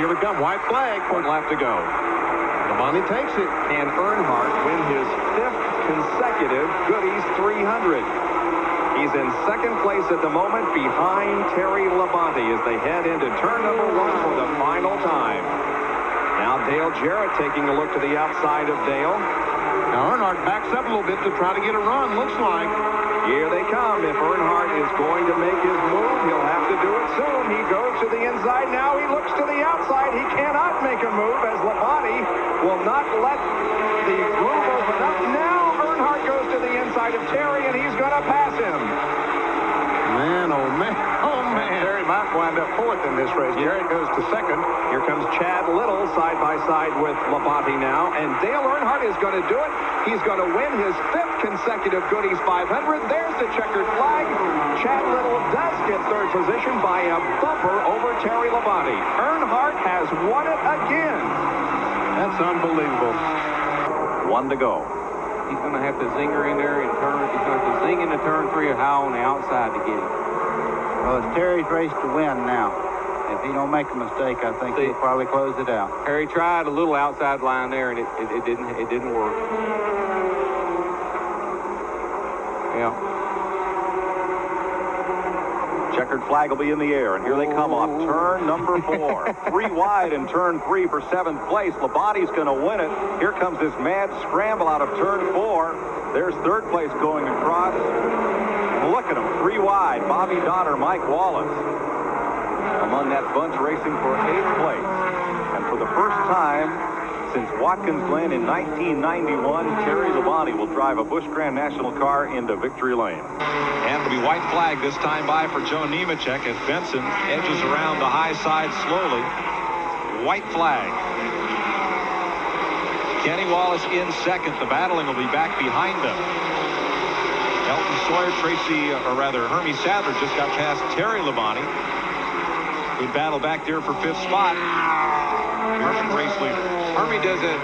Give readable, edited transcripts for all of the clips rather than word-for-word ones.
here we come. White flag. 1 lap to go. Labonte takes it. Can Earnhardt win his 5th consecutive Goodies 300? He's in 2nd place at the moment behind Terry Labonte as they head into turn number 1 for the final time. Now Dale Jarrett taking a look to the outside of Dale. Now Earnhardt backs up a little bit to try to get a run, looks like. Here they come. If Earnhardt is going to make his move, he'll have to do it soon. He goes to the inside. Now he looks to the outside. He cannot make a move as Labonte will not let the groove open up. Now Earnhardt goes to the inside of Terry, and he's going to pass him. Man, oh man, oh man. Terry might wind up 4th in this race. Jarrett goes to 2nd. Here comes Chad Little side by side with Labonte now, and Dale Earnhardt is going to do it. He's going to win his 5th consecutive Goodies 500. There's the checkered flag. Chad Little does get 3rd position by a bumper over Terry Labonte. Earnhardt has won it again. That's unbelievable. 1 to go. He's going to have to zinger in there in turn. He's going to have to zing into turn 3 high on the outside to get him. Well, it's Terry's race to win now. If he don't make a mistake, I think he'll probably close it out. Harry tried a little outside line there, and it didn't work. Yeah. Checkered flag will be in the air, and here they come off turn number 4. 3 wide in turn 3 for 7th place. Labonte's going to win it. Here comes this mad scramble out of turn 4. There's 3rd place going across. Look at him, 3 wide. Bobby Donner, Mike Wallace among that bunch racing for 8th place. And for the first time since Watkins Glen in 1991, Terry Labonte will drive a Busch Grand National car into victory lane. And it'll be white flag this time by for Joe Nemechek as Benson edges around the high side slowly. White flag. Kenny Wallace in 2nd. The battling will be back behind them. Elton Sawyer, Hermie Sadler just got past Terry Labonte. Good battle back there for 5th spot. Here's the race leader. Hermie does it,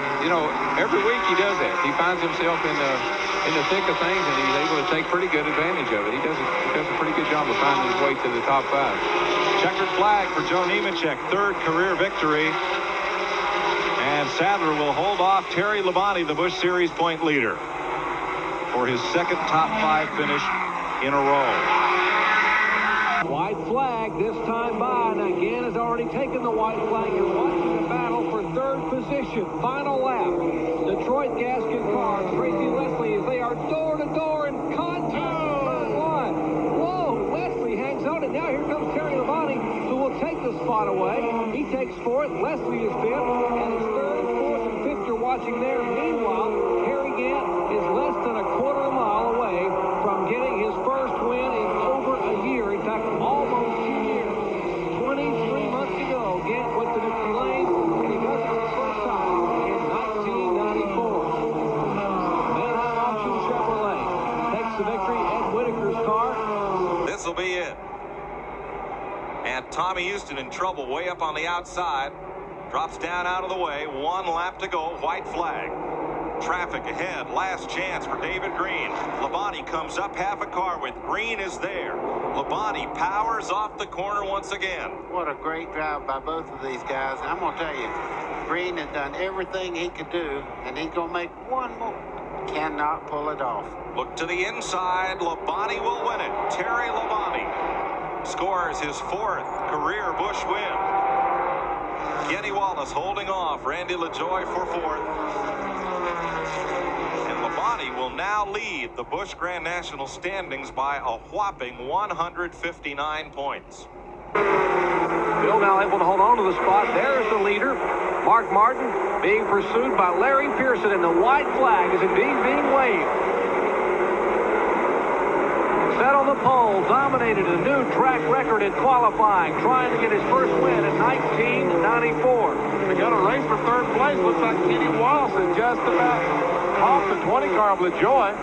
every week he does that. He finds himself in the thick of things, and he's able to take pretty good advantage of it. He does a pretty good job of finding his way to the top 5. Checkered flag for Joe Nemechek, 3rd career victory. And Sadler will hold off Terry Labonte, the Busch Series point leader, for his 2nd top 5 finish in a row. White flag this time by, and again has already taken the white flag. You're watching the battle for 3rd position. Final lap. Detroit Gasket cars. Tracy Leslie as they are door to door in contact. Turn 1. Whoa, Leslie hangs on, and now here comes Terry Labonte, who will take the spot away. He takes 4th. Leslie is 5th, and it's 3rd, 4th, and 5th you're watching there. Meanwhile, Harry Gant is less than a quarter of a mile away from getting his first win in over a year. In fact, almost 2 years. 23 months ago, Gant went to victory lane, and he does it for the first time in 1994. Manheim Auction Chevrolet takes the victory. Ed Whitaker's car. This will be it. And Tommy Houston in trouble way up on the outside. Drops down out of the way. 1 lap to go. White flag. Traffic ahead. Last chance for David Green. Labonte comes up half a car with Green is there. Labonte powers off the corner once again. What a great drive by both of these guys. And I'm going to tell you, Green has done everything he could do, and he's going to make one more. Cannot pull it off. Look to the inside. Labonte will win it. Terry Labonte scores his 4th career Busch win. Kenny Wallace holding off Randy LaJoie for 4th. And Labonte will now lead the Busch Grand National standings by a whopping 159 points. Bill now able to hold on to the spot. There's the leader, Mark Martin, being pursued by Larry Pearson, and the white flag is indeed being waved. Set on the pole, dominated a new track record in qualifying, trying to get his first win in 1994. They got a race for 3rd place. Looks like Kenny Wallace is just about off the 20 car of LaJoie.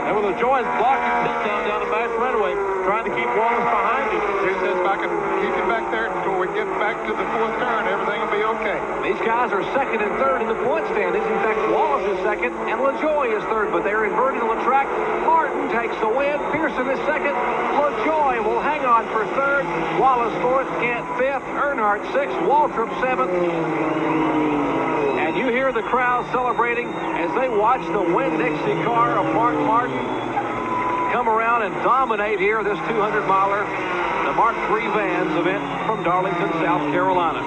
And with LaJoie's blocking pit down the back straightaway, trying to keep Wallace behind him. He says, if I can keep him back there, we get back to the fourth turn, everything will be okay. These guys are second and third in the point standings. In fact, Wallace is second and LaJoie is third, but they're inverted on the track. Martin takes the win. Pearson is second. LaJoie will hang on for third. Wallace fourth. Gant fifth. Earnhardt sixth. Waltrip seventh. And you hear the crowd celebrating as they watch the Winn-Dixie car of Mark Martin come around and dominate here this 200-miler, the Mark III Vans event from Darlington, South Carolina.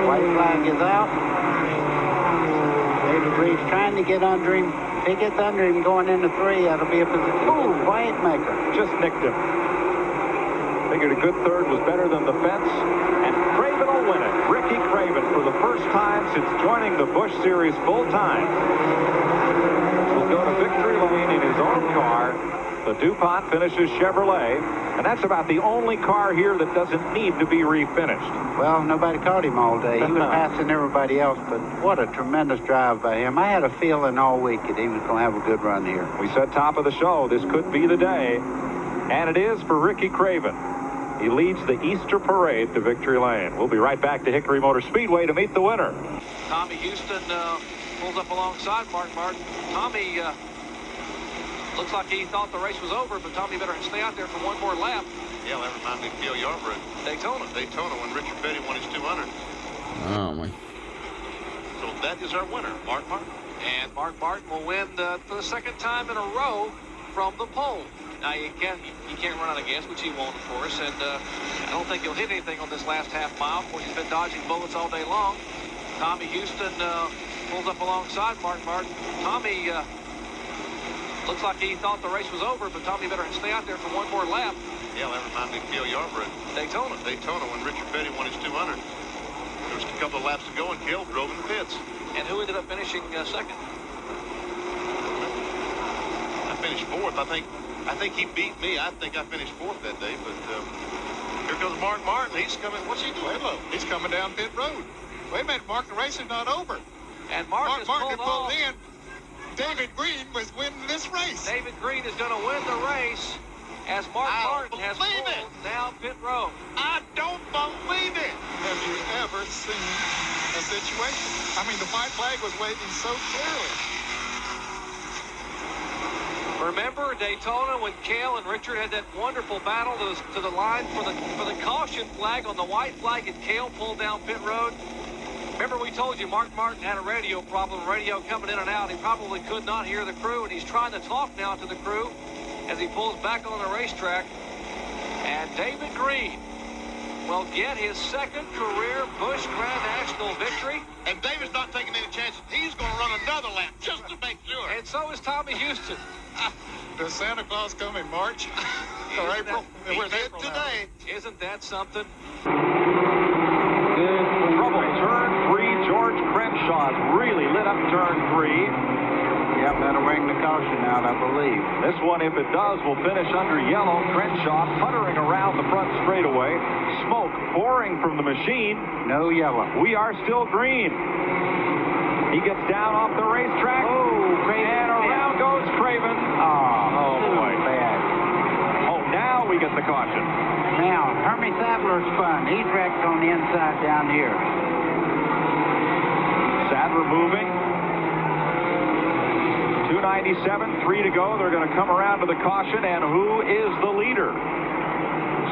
White flag is out. David Reed's trying to get under him. If he gets under him going into 3, that'll be a point maker. Just nicked him. Figured a good third was better than the fence, and Craven will win it. Ricky Craven, for the first time since joining the Busch Series full-time, will go to victory lane in his own car. The DuPont finishes Chevrolet, and that's about the only car here that doesn't need to be refinished. Well, nobody caught him all day. He was passing everybody else, but what a tremendous drive by him. I had a feeling all week that he was going to have a good run here. We said top of the show, this could be the day, and it is for Ricky Craven. He leads the Easter Parade to victory lane. We'll be right back to Hickory Motor Speedway to meet the winner. Tommy Houston pulls up alongside Mark Martin. Tommy looks like he thought the race was over, but Tommy better stay out there for one more lap. Yeah, that reminds me of Gil Yarbrough. Daytona when Richard Petty won his 200. Oh, my. So that is our winner, Mark Martin. And Mark Martin will win for the second time in a row from the pole. Now, you can't run out of gas, which he won't, of course, and I don't think he'll hit anything on this last half mile. Of course, he's been dodging bullets all day long. Tommy Houston pulls up alongside Mark Martin. Tommy looks like he thought the race was over, but Tommy better stay out there for one more lap. Yeah, that reminds me of Gil Yarbrough. Daytona when Richard Petty won his 200. There was a couple of laps to go, and Gil drove in the pits. And who ended up finishing second? I finished fourth. I think he beat me. I think I finished fourth that day, but here comes Mark Martin. He's coming. What's he doing? Hello. He's coming down pit road. Wait a minute, Mark, the race is not over. And Mark Martin pulled in. David Green was winning this race. David Green is going to win the race as Mark Martin has pulled down pit road. I don't believe it. Have you ever seen a situation? I mean, the white flag was waving so clearly. Remember Daytona when Cale and Richard had that wonderful battle to the line for the caution flag on the white flag, and Cale pulled down pit road? Remember we told you Mark Martin had a radio problem, radio coming in and out. He probably could not hear the crew, and he's trying to talk now to the crew as he pulls back on the racetrack. And David Green will get his second career Busch Grand National victory. And David's not taking any chances. He's going to run another lap just to make sure. And so is Tommy Houston. Does Santa Claus come in March or April? We're dead today. Isn't that something? Good trouble. Turn 3. George Crenshaw's really lit up turn 3. Yep, that'll bring the caution out, I believe. This one, if it does, will finish under yellow. Crenshaw puttering around the front straightaway. Smoke pouring from the machine. No yellow. We are still green. He gets down off the racetrack. Oh, Craven. And around goes Craven. Oh, boy. Bad. Oh, now we get the caution. Now, Hermie Sadler's fun. He's wrecked on the inside down here. Sadler moving. 297, 3 to go. They're going to come around to the caution, and who is the leader?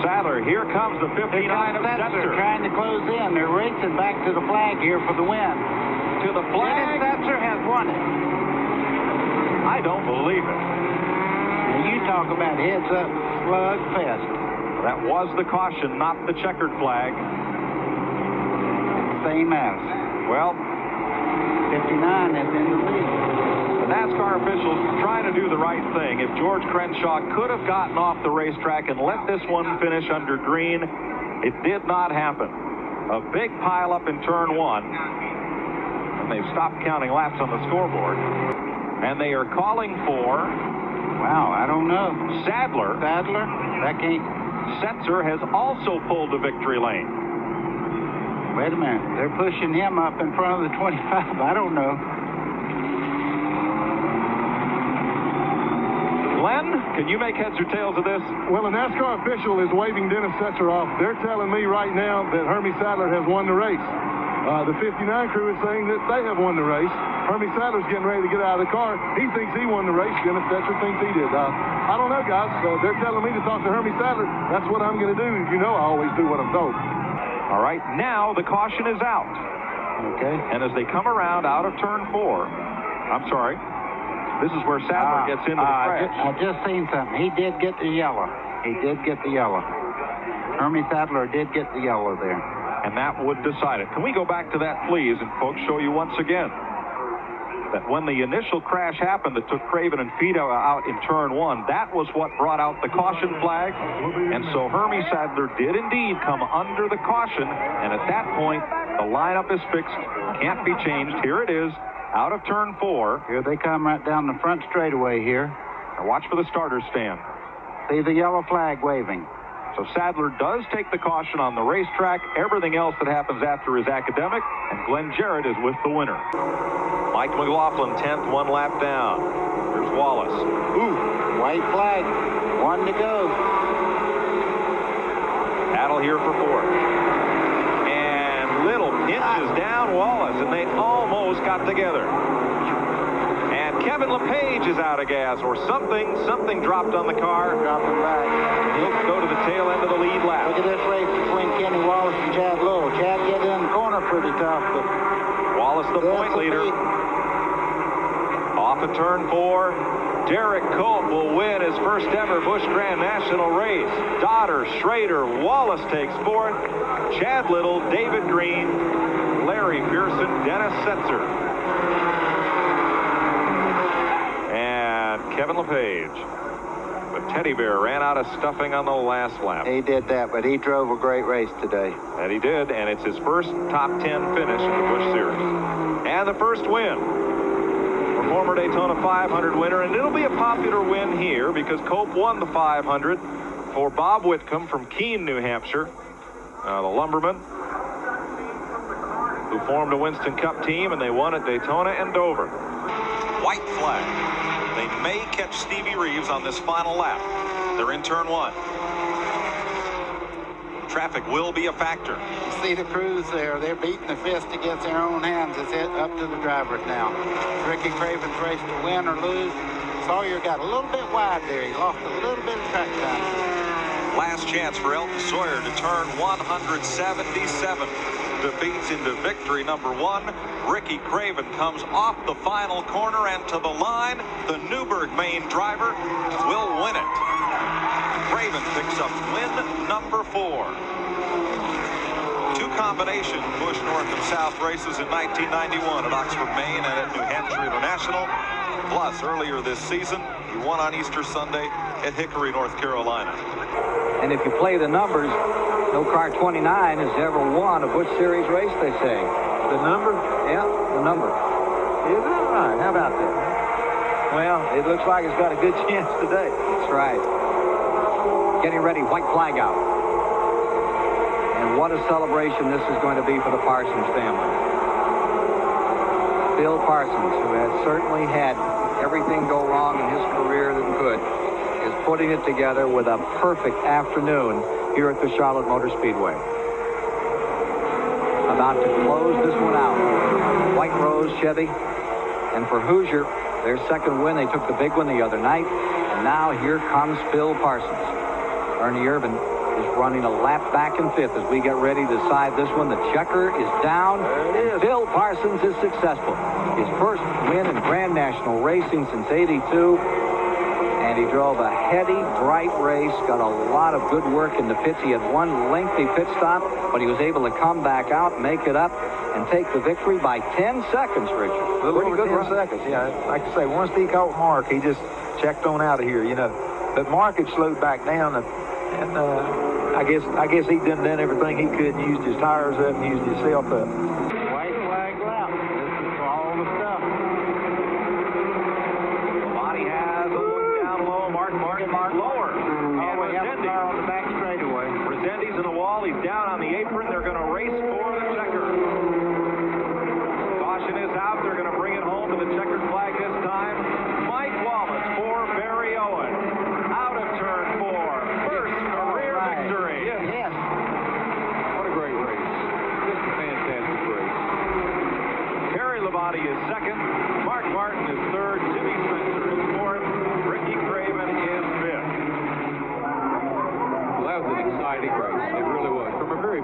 Sadler. Here comes the 59 of Setzer. Trying to close in. They're racing back to the flag here for the win. To the flag. Setzer has won it. I don't believe it. Now you talk about heads up slug fest. That was the caution, not the checkered flag. Same as. Well, 59 is in the lead. The NASCAR officials trying to do the right thing. If George Crenshaw could have gotten off the racetrack and let this one finish under green, it did not happen. A big pileup in turn 1. And they've stopped counting laps on the scoreboard. And they are calling for... Wow, I don't know. Sadler. Sadler? That can't... Setzer has also pulled to victory lane. Wait a minute. They're pushing him up in front of the 25. I don't know. Glenn, can you make heads or tails of this? Well, a NASCAR official is waving Dennis Setzer off. They're telling me right now that Hermie Sadler has won the race. The 59 crew is saying that they have won the race. Hermie Sadler's getting ready to get out of the car. He thinks he won the race. Dennis Setzer thinks he did. I don't know, guys. They're telling me to talk to Hermie Sadler. That's what I'm going to do. You know I always do what I'm told. All right, now the caution is out. Okay. And as they come around out of turn 4, I'm sorry, this is where Sadler gets into the crash. I just seen something. He did get the yellow. He did get the yellow. Hermie Sadler did get the yellow there. And that would decide it. Can we go back to that, please, and folks show you once again that when the initial crash happened that took Craven and Fido out in turn 1, that was what brought out the caution flag. And so Hermie Sadler did indeed come under the caution. And at that point, the lineup is fixed, can't be changed. Here it is, out of turn 4. Here they come right down the front straightaway here. Now watch for the starter stand. See the yellow flag waving. So Sadler does take the caution on the racetrack. Everything else that happens after is academic, and Glenn Jarrett is with the winner. Mike McLaughlin, 10th, 1 lap down. Here's Wallace. Ooh, white flag, 1 to go. Battle here for 4th. And Little pinches down Wallace, and they almost got together. And Kevin LePage is out of gas, or something dropped on the car. Dropping back. He'll go to the tail end of the lead lap. Look at this race between Kenny Wallace and Chad Little. Chad get in the corner pretty tough, but Wallace the point leader. Off of turn 4, Derek Colt will win his first ever Busch Grand National race. Dotter, Schrader, Wallace takes 4th. Chad Little, David Green, Larry Pearson, Dennis Setzer. And Kevin LePage. But Teddy Bear ran out of stuffing on the last lap. he did that, but he drove a great race today. And he did, and it's his first top 10 finish in the Busch Series. And the first win. Former Daytona 500 winner, and it'll be a popular win here because Cope won the 500 for Bob Whitcomb from Keene, New Hampshire, the lumberman who formed a Winston Cup team, and they won at Daytona and Dover. White flag. They may catch Stevie Reeves on this final lap. They're in turn 1. Traffic will be a factor. You see the crews there. They're beating the fist against their own hands. It's up to the drivers now. Ricky Craven's race to win or lose. Sawyer got a little bit wide there. He lost a little bit of track time. Last chance for Elton Sawyer to turn 177. Defeats into victory number 1. Ricky Craven comes off the final corner and to the line. The Newburgh main driver will win it. Craven picks up win number 4. 2 combination Busch North and South races in 1991 at Oxford, Maine, and at New Hampshire International. Plus, earlier this season, he won on Easter Sunday at Hickory, North Carolina. And if you play the numbers, no car 29 has ever won a Busch Series race, they say. The number? Yeah, the number. Is that right? How about that? Well, it looks like it's got a good chance today. That's right. Getting ready, white flag out. And what a celebration this is going to be for the Parsons family. Bill Parsons, who has certainly had everything go wrong in his career that could, is putting it together with a perfect afternoon here at the Charlotte Motor Speedway. About to close this one out. White Rose Chevy. And for Hoosier, their second win, they took the big one the other night. And now here comes Phil Parsons. Ernie Irvin is running a lap back in 5th as we get ready to decide this one. The checker is down. And Phil Parsons is successful. His first win in Grand National Racing since '82. And he drove a heady, bright race, got a lot of good work in the pits. He had one lengthy pit stop, but he was able to come back out, make it up, and take the victory by 10 seconds, Richard. A little over 10 seconds, yeah. Like I say, once he caught Mark, he just checked on out of here, you know. But Mark had slowed back down, and I guess he done everything he could and used his tires up and used himself up. White flag lap. This is for all the stuff. Body has a look down low. Mark lower. Oh, we have a car on the back straightaway. Resendiz in the wall. He's down on the apron. They're going to race for the checker. Caution is out. They're going to bring it home to the checkered flag this time. Mike Wallace for Barry Owen.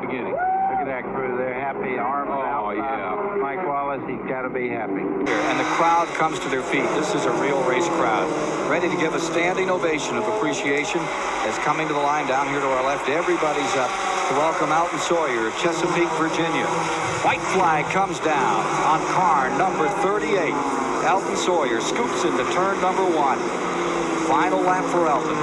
beginning. Look at that crew. They're happy. Arms out. Oh, yeah. Mike Wallace, he's got to be happy. And the crowd comes to their feet. This is a real race crowd, ready to give a standing ovation of appreciation as coming to the line down here to our left. Everybody's up to welcome Alton Sawyer of Chesapeake, Virginia. White flag comes down on car number 38. Alton Sawyer scoots into turn number 1. Final lap for Alton.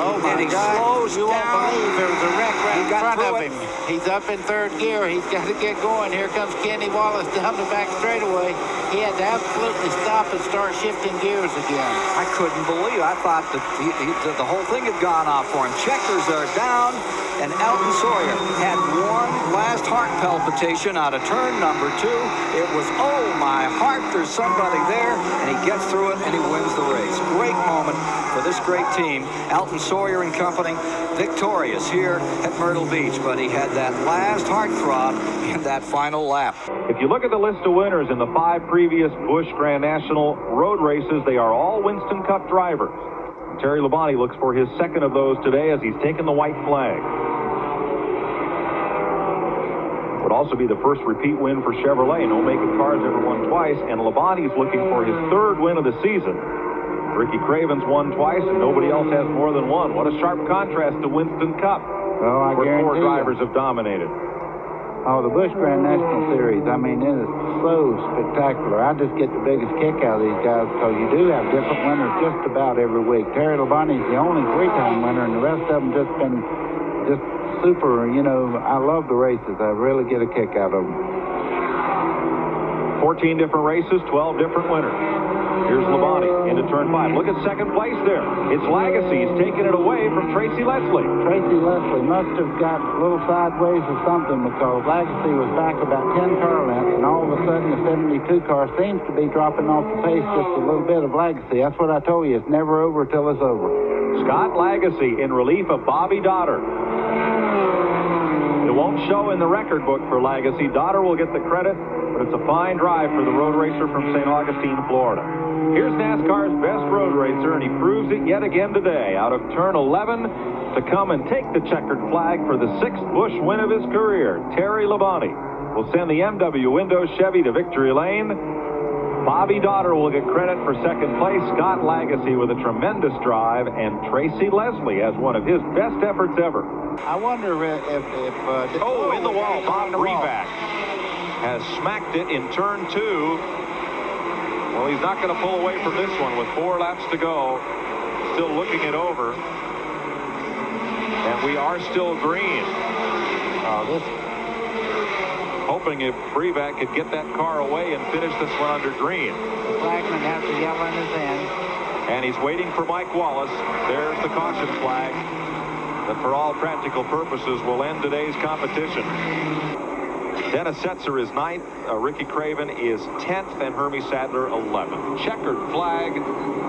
Oh my And he God, slows you won't down. believe there was a wreck right He in got front of through him. it. He's up in third gear. He's got to get going. Here comes Kenny Wallace down the back straightaway. He had to absolutely stop and start shifting gears again. I couldn't believe. I thought that the whole thing had gone off for him. Checkers are down, and Alton Sawyer had one last heart palpitation out of turn number 2. It was, oh my heart, there's somebody there, and he gets through it and he wins the race. Great moment for this great team. Alton Sawyer and company victorious here at Myrtle Beach, but he had that last heartthrob in that final lap. If you look at the list of winners in the 5 previous Busch Grand National road races, they are all Winston Cup drivers. Terry Labonte looks for his second of those today as he's taken the white flag. Would also be the first repeat win for Chevrolet. No making cars ever won twice, and Labonte's looking for his 3rd win of the season. Ricky Craven's won twice, and nobody else has more than one. What a sharp contrast to Winston Cup, Oh, I where 4 guarantee drivers you. have dominated. Oh, the Busch Grand National Series, I mean, it is so spectacular. I just get the biggest kick out of these guys because you do have different winners just about every week. Terry Labonte's the only 3-time winner, and the rest of them just been just super. You know, I love the races. I really get a kick out of them. 14 different races, 12 different winners. Here's Labonte into turn 5. Look at second place there. It's Legacy. He's taking it away from Tracy Leslie. Tracy Leslie must have got a little sideways or something because Legacy was back about 10 car lengths, and all of a sudden the 72 car seems to be dropping off the pace just a little bit of Legacy. That's what I told you. It's never over till it's over. Scott Legacy in relief of Bobby Dotter. It won't show in the record book for Legacy. Dotter will get the credit, but it's a fine drive for the road racer from St. Augustine, Florida. Here's NASCAR's best road racer, and he proves it yet again today. Out of turn 11 to come and take the checkered flag for the 6th Busch win of his career, Terry Labonte will send the MW Windows Chevy to victory lane. Bobby Dotter will get credit for second place. Scott Legacy with a tremendous drive, and Tracy Leslie has one of his best efforts ever. I wonder if in the wall. Bob Reback has smacked it in turn 2. Well, he's not going to pull away from this one with 4 laps to go. Still looking it over. And we are still green. Hoping if Brevac could get that car away and finish this one under green. The flagman has the yellow in his hand. And he's waiting for Mike Wallace. There's the caution flag that for all practical purposes will end today's competition. Dennis Setzer is 9th, Ricky Craven is 10th, and Hermie Sadler 11th. Checkered flag.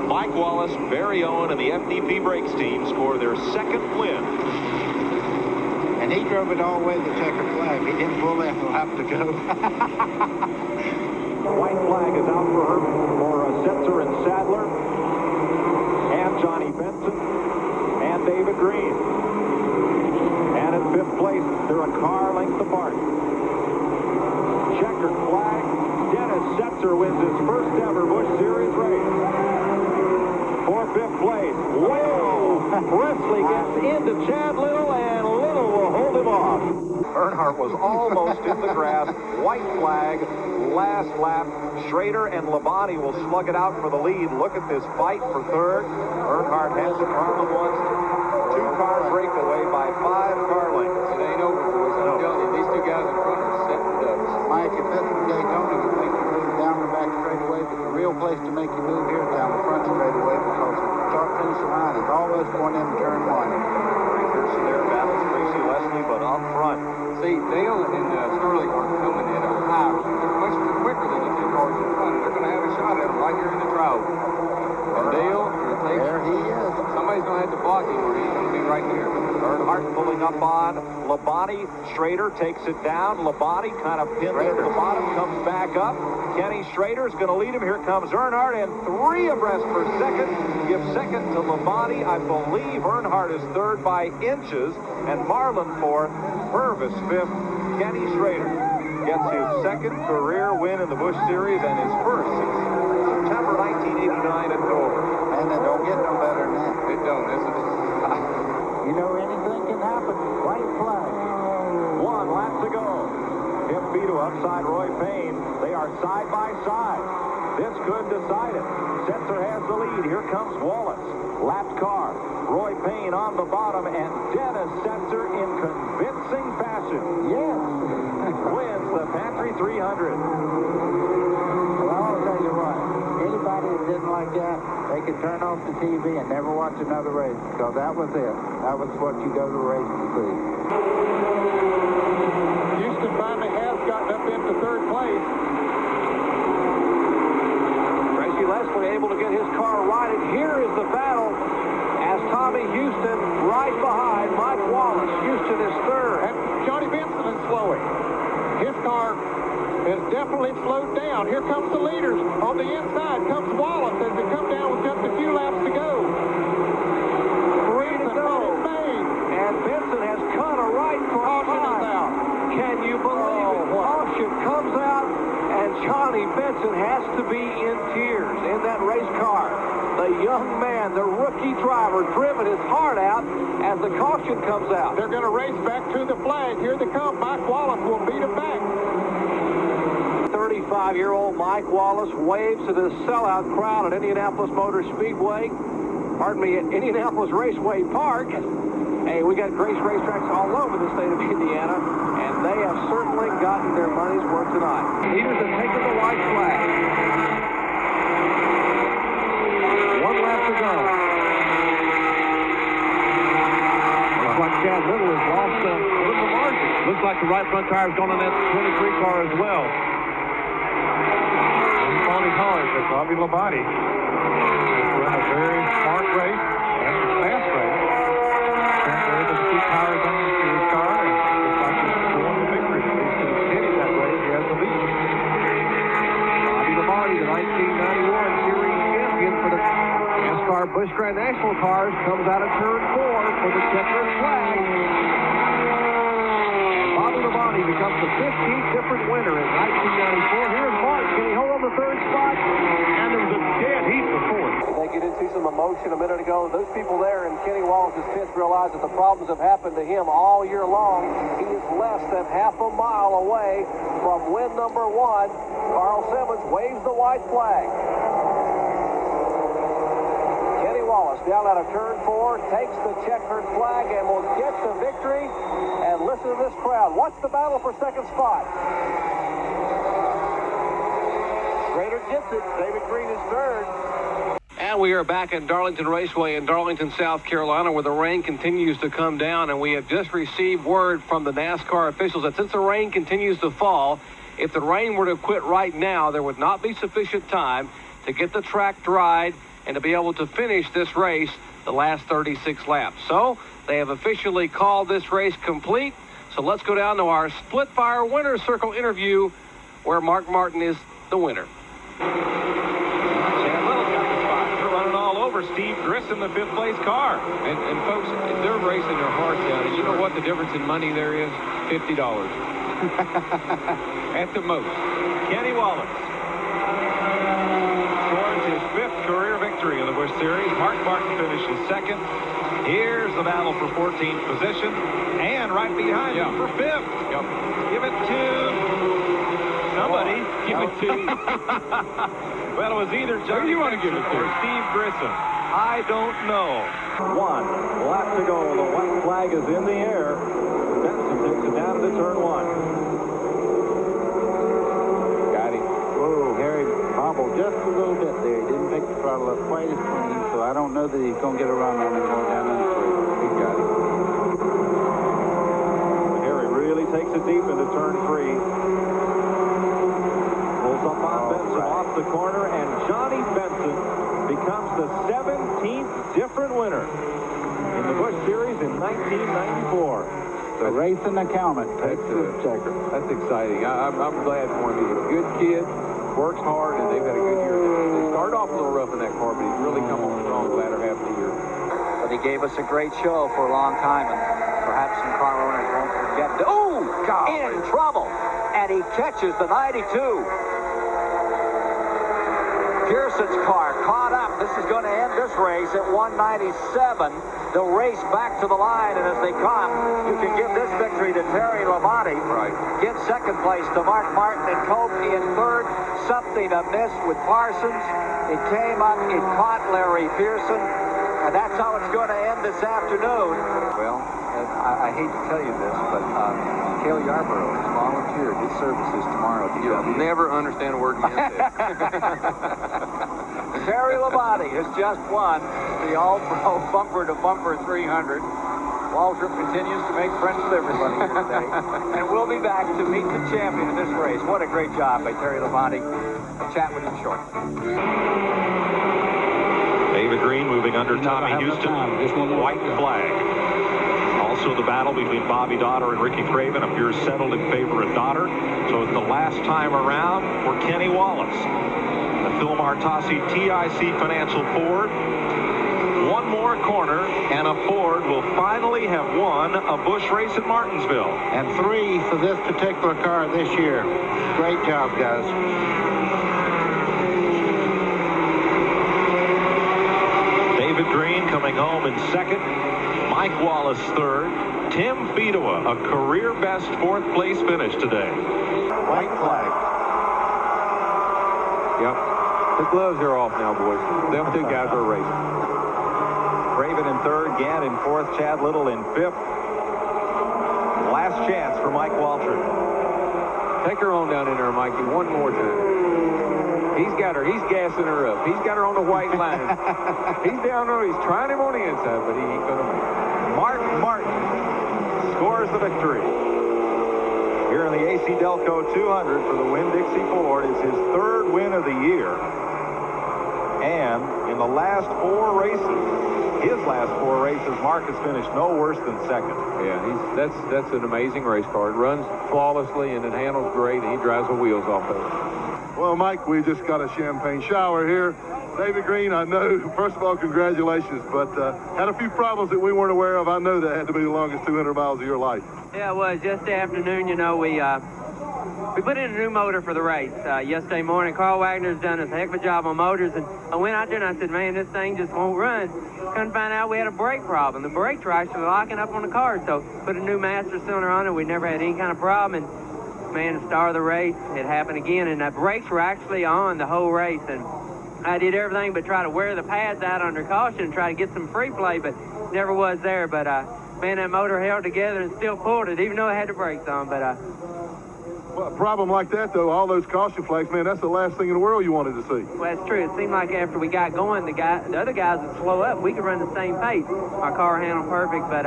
Mike Wallace, Barry Owen, and the FDP Brakes team score their 2nd win. And he drove it all the way to the checkered flag. He didn't pull that lap to go. White flag is out for Setzer and Sadler, and Johnny Benson, and David Green. And in 5th place, they're a car length apart. Checkered flag. Dennis Setzer wins his first ever Busch Series race. For 5th place. Whoa! Presley gets into Chad Little, and Little will hold him off. Earnhardt was almost in the grass. White flag. Last lap. Schrader and Labonte will slug it out for the lead. Look at this fight for 3rd. Earnhardt has the car on once. 2-car breakaway by 5 car lengths. It ain't over, boys. I'm telling you, these 2 guys in front are setting ducks. Mike, if this is Daytona, you make you move down the back straightaway, but the real place to make you move here is down the front straightaway because the start-finish line is almost going into turn 1. Pearson there battles Tracy Leslie, but up front. See, Dale and Sterling are coming at a high. They're much quicker than the 2 cars in front. They're going to have a shot at him right here in the crowd. And Dale, there he is. Somebody's going to have to block him or he's going to be right here. Earnhardt pulling up on Labonte. Schrader takes it down. Labonte kind of pinned there at the bottom, comes back up. Kenny Schrader's going to lead him. Here comes Earnhardt, and 3 abreast for second. Give second to Labonte. I believe Earnhardt is third by inches, and Marlin fourth. Purvis fifth. Kenny Schrader gets his second career win in the Busch Series and his first since September 1989 at Dover. And it don't get no better than that. It don't, isn't it? You know, anything can happen. White flag. 1 lap to go. Tim Vito upside Roy Payne. They are side by side. This could decide it. Setzer has the lead. Here comes Wallace. Lapped car. Roy Payne on the bottom, and Dennis Setzer in convincing fashion. Yes. Wins the Pantry 300. Well, I'll tell you what. Anybody that didn't like that, they could turn off the TV and never watch another race, because that was it. That was what you go to the race to see. Houston finally has gotten up into third place. Tracy Leslie able to get his car righted. Here is the battle as Tommy Houston right behind Mike Wallace. Houston is third. And Johnny Benson is slowing. His car has definitely slowed down. Here comes the leaders. On the inside comes Wallace as they come down with just a few laps to go. 3 to go. And Benson has cut a right for Caution is out. Can you believe it? Caution comes out, and Johnny Benson has to be in tears in that race car. The young man, the rookie driver, driven his heart out as the caution comes out. They're going to race back to the flag. Here they come. Mike Wallace will beat him back. 35-year-old Mike Wallace waves to the sellout crowd at Indianapolis Motor Speedway. Pardon me, at Indianapolis Raceway Park. Hey, we got great racetracks all over the state of Indiana, and they have certainly gotten their money's worth tonight. Leaders have taken the white flag. 1 lap to go. Looks like Chad Little has lost a little margin. Looks like the right front tire's gone on that 23 car as well. Faulty cars for Bobby Labonte. It's run a very smart race and fast race. They're able to keep tires on his car, and looks like he's going to victory. At least he's heading that way. He has the lead. Bobby Labonte, the 1991 Series champion for the NASCAR Busch Grand National cars, comes out of turn 4 for the checkered flag. Bobby Labonte becomes the 15th different winner in 1994. Here's Mark. Can he hold on the third spot? And there was a dead heat before. They get into some emotion a minute ago. Those people there in Kenny Wallace's pits realize that the problems have happened to him all year long. He is less than half a mile away from win number 1. Carl Simmons waves the white flag. Kenny Wallace down out of turn 4, takes the checkered flag and will get the victory. And listen to this crowd. What's the battle for second spot? Schrader gets it. David Green is third. And we are back at Darlington Raceway in Darlington, South Carolina, where the rain continues to come down. And we have just received word from the NASCAR officials that since the rain continues to fall, if the rain were to quit right now, there would not be sufficient time to get the track dried and to be able to finish this race the last 36 laps. So they have officially called this race complete. So let's go down to our split fire winner's circle interview where Mark Martin is the winner. Steve Grissom, the 5th place car. And folks, they're racing their hearts out. And you know what the difference in money there is? $50. At the most. Kenny Wallace scores his 5th career victory in the Busch Series. Mark Martin finishes 2nd. Here's the battle for 14th position. And right behind him for 5th. Yep. Give it to somebody. Give it to... Well, it was either Johnny Benson or Steve Grissom. I don't know. 1 lap to go. The white flag is in the air. Benson takes it down to turn 1. Got him. Whoa, Harry hobbled just a little bit there. He didn't make the throttle up quite as clean, so I don't know that he's going to get a run on him going down in the straight. He got him. Harry really takes it deep into turn 3. Pulls up on Benson off the corner, and Johnny Benson becomes the 17th different winner in the Busch Series in 1994. The racing accountant takes the checker. That's exciting. I'm glad for him. He's a good kid. works hard, and they've had a good year. They started off a little rough in that car, but he's really come on strong the latter half of the year. But he gave us a great show for a long time, and perhaps some car owners won't forget. In trouble, and he catches the 92. Pearson's car caught up. This is going to end this race at 197. They'll race back to the line, and as they come, you can give this victory to Terry Labonte. Right. Give second place to Mark Martin and Cope in third. Something amiss with Parsons. It came up, it caught Larry Pearson, and that's how it's going to end this afternoon. Well, I hate to tell you this, but Cale Yarborough has volunteered his services tomorrow. You'll never understand a word you say. Terry Labonte has just won the All-Pro Bumper-to-Bumper 300. Waltrip continues to make friends with everybody here today. And we'll be back to meet the champion of this race. What a great job by Terry Labonte. I'll chat with him shortly. David Green moving under Tommy Houston. White flag. Also, the battle between Bobby Dotter and Ricky Craven appears settled in favor of Dotter. So it's the last time around for Kenny Wallace. The Phil Martasi TIC Financial Ford. One more corner, and a Ford will finally have won a Busch race at Martinsville. And 3 for this particular car this year. Great job, guys. David Green coming home in second. Mike Wallace third. Tim Fedowa, a career best 4th place finish today. White flag. Yep. The gloves are off now, boys. Them two guys are racing. Craven in third, Gann in fourth, Chad Little in fifth. Last chance for Mike Waltrip. Take her on down in there, Mikey, one more time. He's got her. He's gassing her up. He's got her on the white line. He's down there. He's trying him on the inside, but he ain't going to make it. Mark Martin scores the victory. Here in the AC Delco 200 for the Winn-Dixie Ford is his 3rd win of the year. And in the last 4 races, his last 4 races, Mark has finished no worse than second. Yeah, that's an amazing race car. It runs flawlessly, and it handles great, and he drives the wheels off of it. Well, Mike, we just got a champagne shower here. David Green, I know, first of all, congratulations, but had a few problems that we weren't aware of. I know that had to be the longest 200 miles of your life. Yeah, it was. Yesterday afternoon, you know, we put in a new motor for the race. Yesterday morning, Carl Wagner's done a heck of a job on motors, and I went out there and I said, man, this thing just won't run. Couldn't find out we had a brake problem. The brakes were actually locking up on the car, so put a new master cylinder on it. We never had any kind of problem, and man, the star of the race, it happened again, and the brakes were actually on the whole race, and I did everything but try to wear the pads out under caution and try to get some free play, but never was there. But man, that motor held together and still pulled it, even though it had the brakes on. But well, a problem like that, though, all those caution flags, man, that's the last thing in the world you wanted to see. Well, that's true. It seemed like after we got going, the other guys would slow up. We could run the same pace. Our car handled perfect, but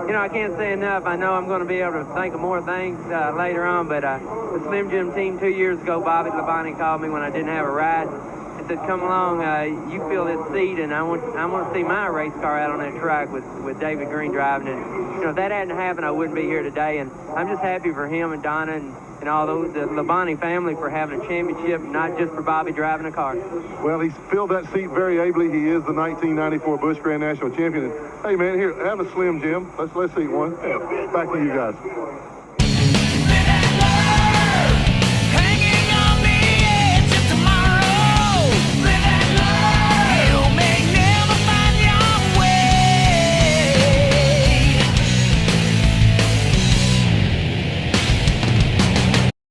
you know, I can't say enough. I know I'm going to be able to think of more things later on, but the Slim Jim team 2 years ago, Bobby Labonte called me when I didn't have a ride. He said, come along, you fill this seat, and I want to see my race car out on that track with David Green driving it. You know, if that hadn't happened, I wouldn't be here today, and I'm just happy for him and Donna and all those, the Labonte family, for having a championship, not just for Bobby driving a car. Well, he's filled that seat very ably. He is the 1994 Busch Grand National Champion. And, hey, man, here, have a Slim Jim. Let's eat one. Back to you guys.